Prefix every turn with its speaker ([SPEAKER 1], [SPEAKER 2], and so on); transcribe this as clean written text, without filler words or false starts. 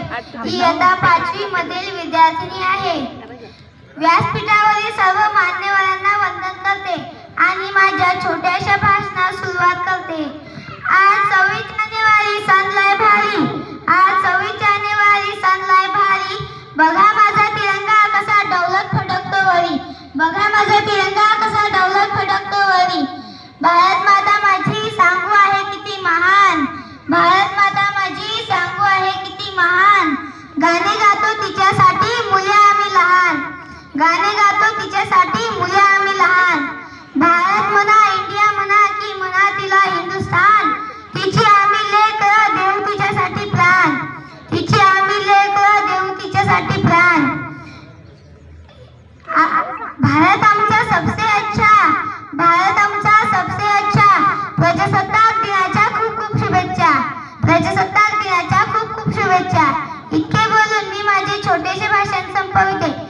[SPEAKER 1] इयत्ता 5वी मधील विद्यार्थिनी आहे. व्यासपीठावरील सर्व मान्यवरांना वंदन करते आणि माझ्या छोट्याशा भाषणास सुरुवात करते. आज 26 जानेवारी सण लय भारी, आज 26 जानेवारी सण लय भारी. बघा माझा तिरंगा कसा डौलत फडकतो वरी, बघा माझा तिरंगा कसा डौलत फडकतो वरी. भारत माता माझी सांगू आहे किती महान, भारत माता माझी सांगू आहे किती महान. गाणे गातो तिच्यासाठी मुले आम्ही लहान, गाणे गातो तिच्यासाठी मुले आम्ही लहान. भारत म्हणा इंडिया म्हणा की म्हणा तिला हिंदुस्थान, तिची आम्ही लेकरं देऊ तिच्यासाठी प्राण, तिची आम्ही लेकरं देऊ तिच्यासाठी प्राण. भारत आमचा सबसे अच्छा, भारत आमचा सबसे अच्छा. प्रजासत्ताक दिनाच्या खूप खूप शुभेच्छा, प्रजासत्ताक दिनाच्या खूप खूप शुभेच्छा. इतके बोलून मी माझे छोटेसे भाषण संपविते.